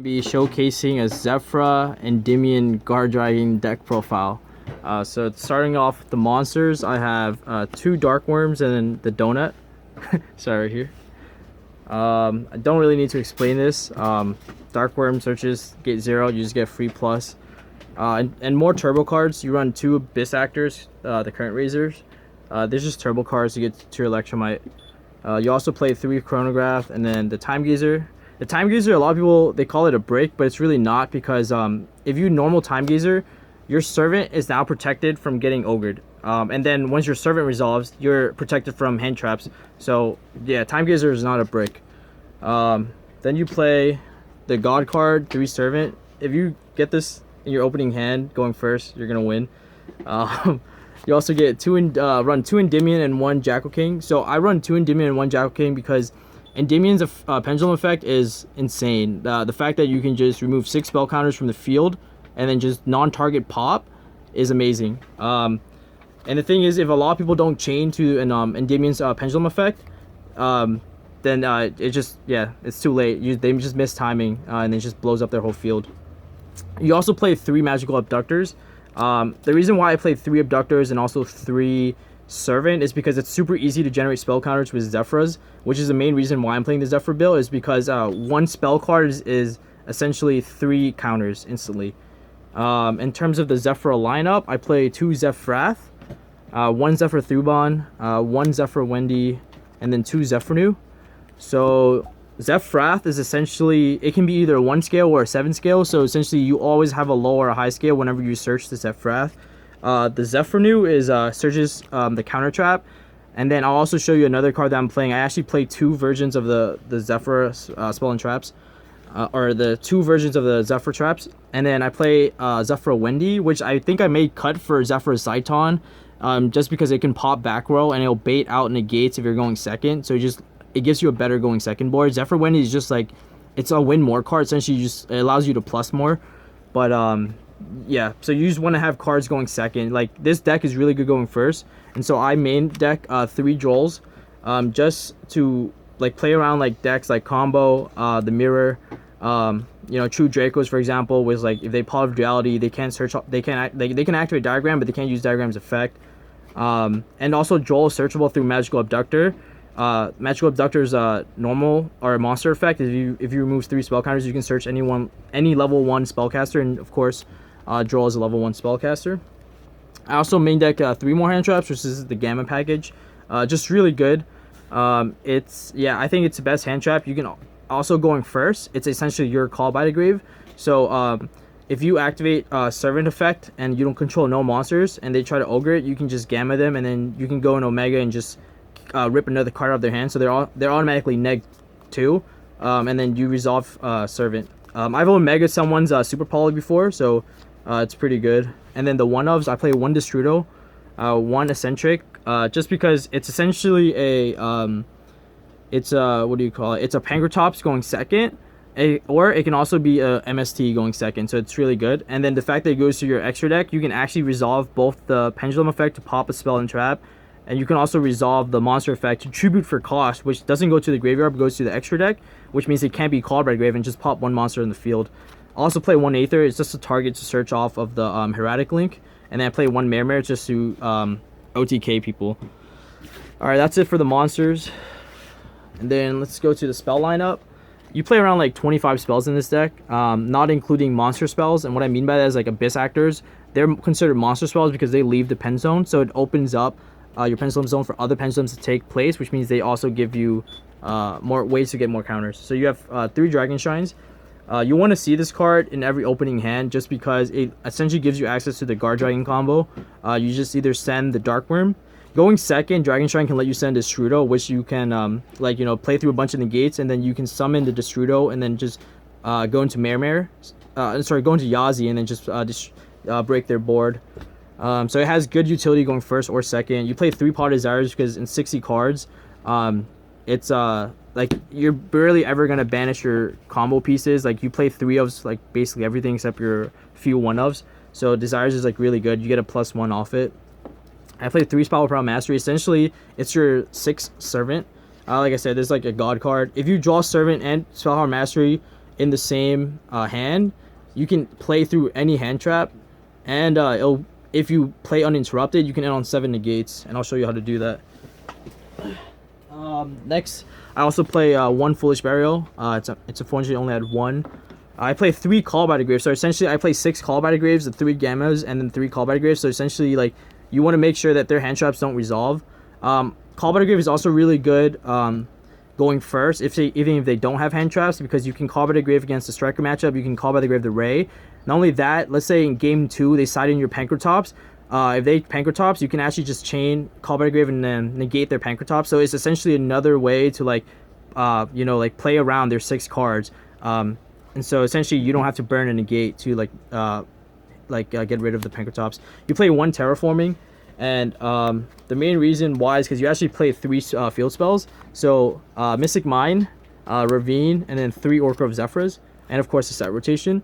Be showcasing a Zefra Endymion Guardragon deck profile. So starting off with the monsters, I have two Dark Worms and then the Donut. Sorry, right here. I don't really need to explain this. Dark Worm searches get 0, you just get free plus. And more turbo cards, you run two Abyss Actors, the current Razors. There's just turbo cards to get to your Electromite. You also play 3 Chronograph and then the Time Gazer. The Time Gazer, a lot of people, they call it a break, but it's really not, because if you normal Time Gazer, your Servant is now protected from getting ogred. And then once your Servant resolves, you're protected from hand traps. So yeah, Time Gazer is not a break. Then you play the God card, 3 Servant. If you get this in your opening hand going first, you're gonna win. You also get run 2 Endymion and 1 Jackal King. So I run 2 Endymion and 1 Jackal King because Endymion's Pendulum effect is insane. The fact that you can just remove 6 spell counters from the field and then just non-target pop is amazing. And the thing is, if a lot of people don't chain to an Endymion's Pendulum effect, then it just, yeah, it's too late. They just miss timing, and it just blows up their whole field. You also play 3 Magical Abductors. The reason why I played 3 Abductors and also 3 Servant is because it's super easy to generate spell counters with Zefras, which is the main reason why I'm playing the Zefra build, is because 1 spell card is essentially 3 counters instantly. In terms of the Zefra lineup, I play 2 Zefrath, 1 Zefra Thuban, 1 Zefra Wendy, and then 2 Zefranu. So Zefrath is essentially, it can be either a 1 scale or a 7 scale, so essentially you always have a low or a high scale whenever you search the Zefrath. The Zefranu is searches the counter trap, and then I'll also show you another card that I'm playing. I actually play 2 versions of the Zefra spell and traps, or the 2 versions of the Zefra traps, and then I play Zefra Wendy, which I think I made cut for Zefra Zaiton, just because it can pop back row and it'll bait out negates if you're going second, so it gives you a better going second board. Zefra Wendy is just like, it's a win more card. Essentially, it allows you to plus more, but yeah, so you just want to have cards going second. Like, this deck is really good going first, and so I main deck 3 Drolls, just to like play around like decks like Combo, the Mirror, you know, True Dracos, for example, was like, if they Pot of Duality, they can't search, they can activate Diagram, but they can't use Diagram's effect. And also Droll is searchable through Magical Abductor. Magical Abductor's normal or monster effect is if you remove 3 spell counters, you can search any level 1 spellcaster, and of course Droll is a level 1 spellcaster. I also main deck 3 more hand traps, which is the Gamma package. Just really good. I think it's the best hand trap. You can also, going first, it's essentially your call by the grave. So if you activate Servant effect and you don't control no monsters and they try to ogre it, you can just Gamma them, and then you can go in Omega and just rip another card out of their hand, so they're automatically neg 2, and then you resolve Servant. I've Omega someone's Super Poly before, so it's pretty good. And then the 1-ofs, I play 1 Destrudo, 1 Eccentric, just because it's essentially it's a, what do you call it? It's a Pankratops going second, or it can also be a MST going second, so it's really good. And then the fact that it goes to your extra deck, you can actually resolve both the Pendulum effect to pop a spell and trap, and you can also resolve the monster effect to Tribute for cost, which doesn't go to the graveyard but goes to the extra deck, which means it can't be called by the grave, and just pop 1 monster in the field. I also play 1 Aether. It's just a target to search off of the Heraldic Link, and then I play 1 Mare just to OTK people. Alright, that's it for the monsters. And then let's go to the spell lineup. You play around like 25 spells in this deck, not including monster spells. And what I mean by that is like Abyss Actors. They're considered monster spells because they leave the pen zone, so it opens up your pendulum zone for other pendulums to take place, which means they also give you more ways to get more counters. So you have 3 Dragon Shrines. You want to see this card in every opening hand just because it essentially gives you access to the Guardragon combo. You just either send the Dark Worm. Going second, Dragon Shrine can let you send Destrudo, which you can like, you know, play through a bunch of negates, and then you can summon the Destrudo and then just go into go into Yazi and then just break their board. So it has good utility going first or second. You play 3 Pot Desires because in 60 cards, it's like, you're barely ever gonna banish your combo pieces. Like, you play 3 of like basically everything except your few 1-ofs. So Desires is like really good. You get a +1 off it. I play 3 Spell Power Mastery. Essentially, it's your 6 Servant. Like I said, there's like a God card. If you draw Servant and Spell Power Mastery, in the same hand, you can play through any hand trap, and if you play uninterrupted, you can end on 7 negates, and I'll show you how to do that. Next, I also play 1 Foolish Burial. It's unfortunately only had 1. I play 3 Call by the Grave. So essentially, I play 6 Call by the Graves, the 3 Gammas, and then 3 Call by the Graves. So essentially, like, you want to make sure that their hand traps don't resolve. Call by the Grave is also really good going first, even if they don't have hand traps, because you can Call by the Grave against the Striker matchup. You can Call by the Grave the Ray. Not only that, let's say in game 2 they side in your Pancratops. If they Pancratops, you can actually just chain Call by the Grave and then negate their Pancratops. So it's essentially another way to like, like play around their 6 cards. And so essentially you don't have to burn a negate to get rid of the Pancratops. You play 1 Terraforming, and the main reason why is because you actually play 3 field spells. So Mystic Mine, Ravine, and then 3 Orca of Zefras, and of course the set rotation.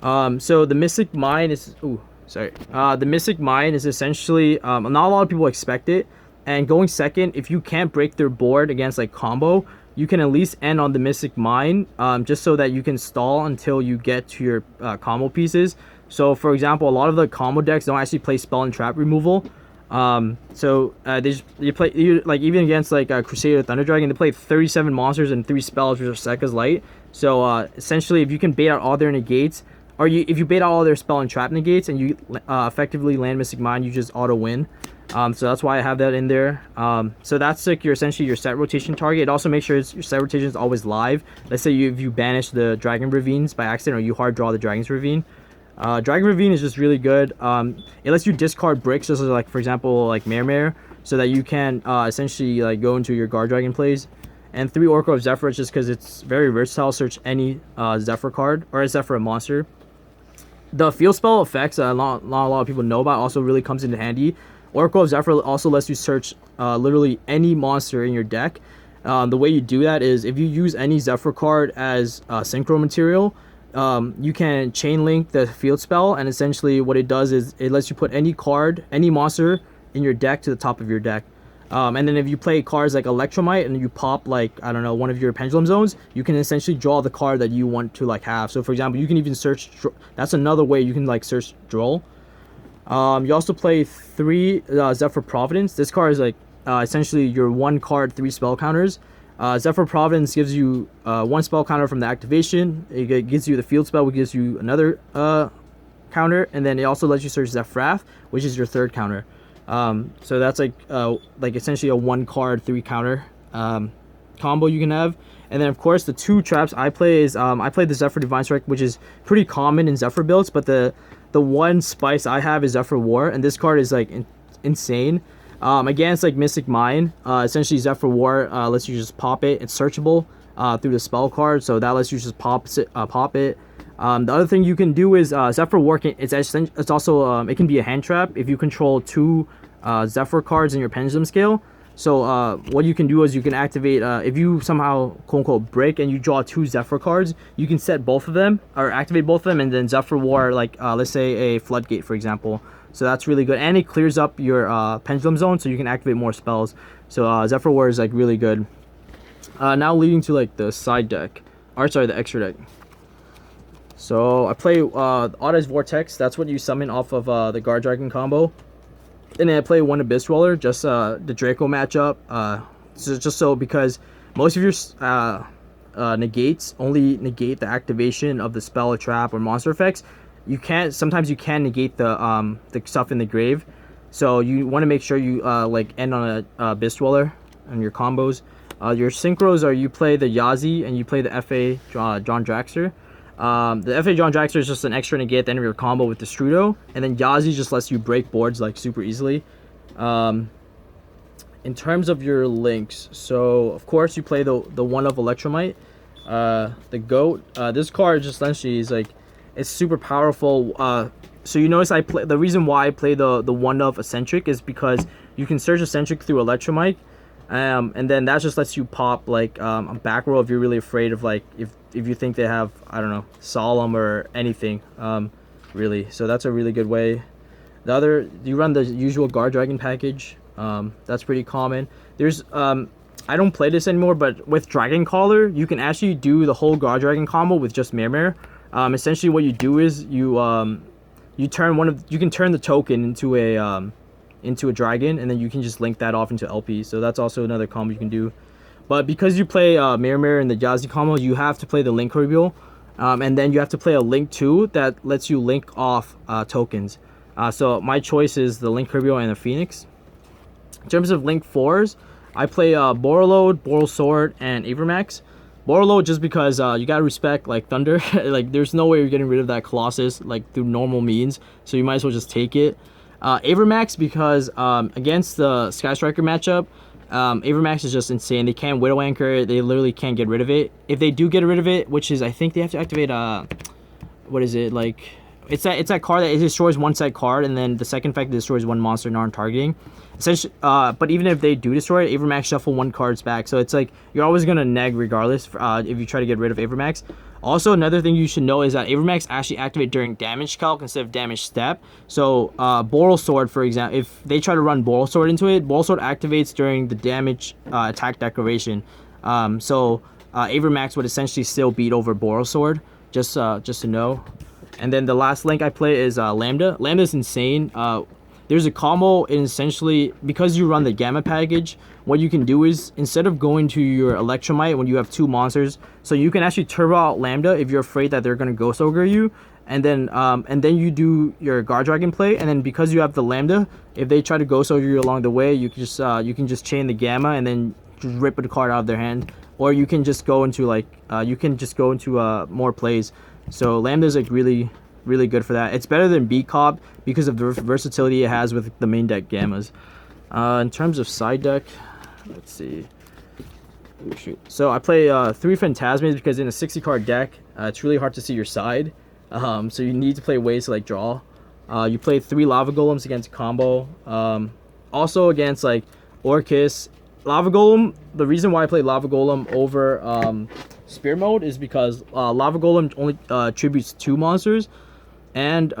So the Mystic Mine is the Mystic Mine is essentially not a lot of people expect it, and going second, if you can't break their board against like combo, you can at least end on the Mystic Mine, just so that you can stall until you get to your combo pieces. So for example, a lot of the combo decks don't actually play spell and trap removal. You play even against like Crusader Thunder Dragon, they play 37 monsters and 3 spells, which are Sekka's Light. So essentially, if you can bait out all their negates, or if you bait out all their spell and trap negates, and you effectively land Mystic Mine, you just auto win. So that's why I have that in there. So that's like essentially your set rotation target. It also makes sure your set rotation is always live. Let's say if you banish the Dragon Ravines by accident, or you hard draw the Dragon's Ravine. Dragon Ravine is just really good. It lets you discard bricks, just like for example like Mare, so that you can essentially like go into your Guardragon plays. And 3 Orca of Zefra, just because it's very versatile. Search any Zefra card or a Zefra monster. The field spell effects that not a lot of people know about also really comes into handy. Oracle of Zefra also lets you search literally any monster in your deck. The way you do that is if you use any Zefra card as synchro material, you can chain link the field spell, and essentially what it does is it lets you put any card, any monster in your deck to the top of your deck. And then if you play cards like Electromite and you pop like, I don't know, one of your Pendulum zones, you can essentially draw the card that you want to like have. So for example, you can even search, that's another way you can like search Droll. You also play 3 Zefra Providence. This card is like essentially your 1 card 3 spell counters. Zefra Providence gives you 1 spell counter from the activation. It gives you the field spell, which gives you another counter, and then it also lets you search Zefrath, which is your 3rd counter. So that's like essentially a 1 card 3 counter combo you can have. And then of course the 2 traps I play is I play the Zefra Divine Strike, which is pretty common in Zefra builds, but the 1 spice I have is Zefra War, and this card is like insane. Again, it's like Mystic Mine. Essentially Zefra War lets you just pop it. It's searchable through the spell card, so that lets you just pop it. The other thing you can do is Zefra War it's also it can be a hand trap if you control 2 Zefra cards in your Pendulum scale. So what you can do is you can activate if you somehow quote unquote break and you draw 2 Zefra cards, you can set both of them or activate both of them, and then Zefra War like let's say a Floodgate for example. So that's really good, and it clears up your Pendulum zone, so you can activate more spells. So Zefra War is like really good. Now leading to like the side deck, or sorry, the extra deck. So I play Auda's Vortex. That's what you summon off of the Guardragon combo. And then I play 1 Abyss Roller, just the Draco matchup. Just so because most of your negates only negate the activation of the spell or trap or monster effects. Sometimes you can negate the stuff in the grave. So you want to make sure you like end on a Abyss Roller on your combos. Your synchros are you play the Yazi and you play the FA John Draxler. The FA John Draxler is just an extra negate at the end of your combo with the Strudo, and then Yazi just lets you break boards like super easily. In terms of your links, so of course you play the 1 of Electromite, the Goat. This card just essentially is like, it's super powerful. So you notice the reason why I play the 1 of Eccentric is because you can search Eccentric through Electromite. And then that just lets you pop like a back row if you're really afraid of like if you think they have, I don't know, Solemn or anything, really. So that's a really good way. The other, you run the usual Guardragon package. That's pretty common. There's I don't play this anymore, but with Dragon Caller, you can actually do the whole Guardragon combo with just Mirror. Essentially, what you do is you turn you can turn the token into a dragon, and then you can just link that off into LP. So that's also another combo you can do. But because you play Mirror and the Jazzy combo, you have to play the Link reveal, and then you have to play a Link 2 that lets you link off tokens. So my choice is the Link reveal and the Phoenix. In terms of Link 4s, I play Borreload, Boral Sword, and Avermax. Borreload just because you gotta respect like Thunder. Like there's no way you're getting rid of that Colossus like through normal means, so you might as well just take it. Avermax because against the Sky Striker matchup, Avermax is just insane. They can't Widow Anchor it. They literally can't get rid of it. If they do get rid of it, which is I think they have to activate what is it like? It's that card that it destroys one set card, and then the second effect destroys one monster non-targeting. Essentially, but even if they do destroy it, Avermax shuffle one card's back. So it's like you're always gonna neg regardless if you try to get rid of Avermax. Also, another thing you should know is that Avermax actually activate during damage calc instead of damage step. So Boral Sword, for example, if they try to run Boral Sword into it, Boral Sword activates during the damage attack declaration. So Avermax would essentially still beat over Boral Sword, just to know. And then the last link I play is Lambda. Lambda is insane. There's a combo, and essentially, because you run the Gamma package, what you can do is, instead of going to your Electromite when you have two monsters, so you can actually turbo out Lambda if you're afraid that they're going to Ghost Ogre you, and then you do your Guardragon play, and then because you have the Lambda, if they try to Ghost Ogre you along the way, you can just chain the Gamma and then just rip the card out of their hand, or you can just go into more plays. So Lambda is like really good for that. It's better than B-Cop because of the versatility it has with the main deck Gammas. In terms of side deck, let's see. Oh, shoot. So I play 3 Phantasmas because in a 60 card deck, it's really hard to see your side. So you need to play ways to like draw. You play 3 Lava Golems against combo. Also against like Orcus. Lava Golem, the reason why I play Lava Golem over Spear Mode is because Lava Golem only tributes 2 monsters, and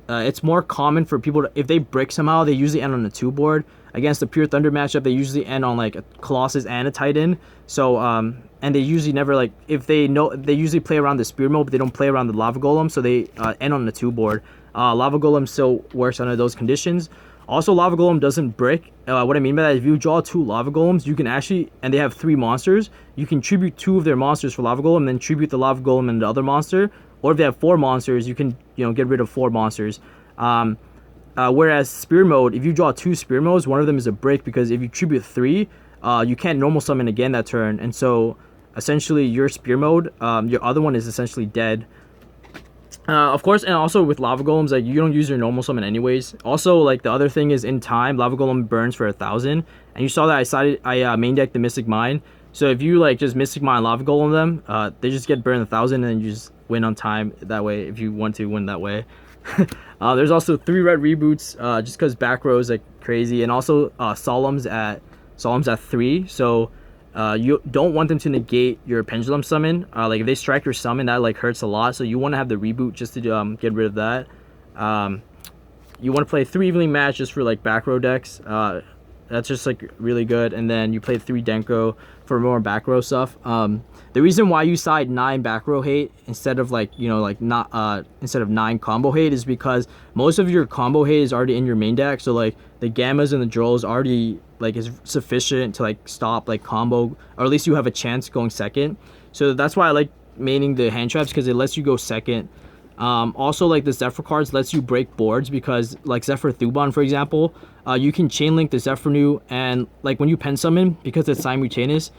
it's more common for people to, if they brick somehow, they usually end on a 2 board. Against the Pure Thunder matchup, they usually end on like a Colossus and a Titan. So and they usually never like, if they know, they usually play around the Spear Mode, but they don't play around the Lava Golem, so they end on the 2 board. Lava Golem still works under those conditions. Also, Lava Golem doesn't brick. What I mean by that, if you draw 2 Lava Golems, you can actually, and they have 3 monsters, you can tribute 2 of their monsters for Lava Golem, and then tribute the Lava Golem and the other monster. Or if they have 4 monsters, you can, get rid of 4 monsters. Whereas Spear Mode, if you draw 2 Spear Modes, one of them is a brick, because if you tribute 3, you can't normal summon again that turn. And so, essentially, your Spear Mode, your other one is essentially dead. Of course, and also with Lava Golems, like, you don't use your normal summon anyways. Also, like, the other thing is, in time, Lava Golem burns for 1,000. And you saw that I main decked the Mystic Mine. So if you, like, just Mystic Mine Lava Golem them, they just get burned 1,000, and then you just win on time that way, if you want to win that way. There's also 3 red reboots, just because back row is, like, crazy. And also, Solemns at 3, so... you don't want them to negate your Pendulum summon. Like if they strike your summon, that like hurts a lot. So you want to have the reboot just to get rid of that. You want to play 3 evenly match just for like back row decks. That's just like really good. And then you play 3 Denko for more back row stuff. The reason why you side 9 back row hate instead of like instead of 9 combo hate is because most of your combo hate is already in your main deck. So like the Gammas and the Drolls already like is sufficient to like stop like combo, or at least you have a chance going second. So that's why I like maining the hand traps, because it lets you go second. Also, like the Zefra cards lets you break boards, because like Zefra Thuban, for example, you can chain link the Zefra New, and like when you pen summon, because it's simultaneous,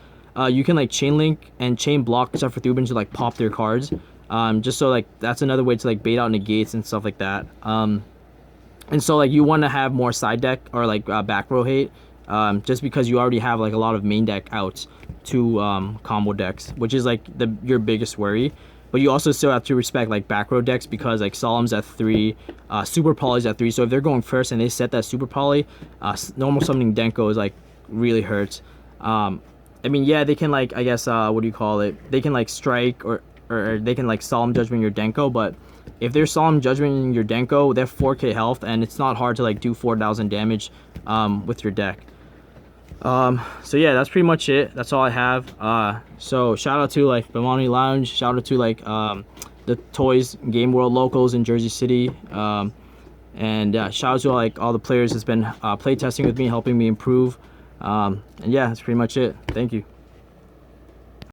you can like chain link and chain block Zefra Thuban to like pop their cards. Just so like that's another way to like bait out negates and stuff like that. And so like you want to have more side deck or like back row hate, just because you already have like a lot of main deck outs to combo decks, which is like your biggest worry. But you also still have to respect like back row decks, because like Solemn's at 3, Super Poly's at 3. So if they're going first and they set that Super Poly, normal summoning Denko is like really hurts. I mean, yeah, they can like, I guess, what do you call it? They can like strike or they can like Solemn Judgment your Denko, but if they're Solemn Judgment your Denko, they have 4k health, and it's not hard to like do 4,000 damage with your deck. So yeah, that's pretty much it. That's all I have. So shout out to like Bimani Lounge. Shout out to like the Toys Game World locals in Jersey City. And shout out to like all the players that's been play testing with me, helping me improve. And yeah, that's pretty much it. Thank you.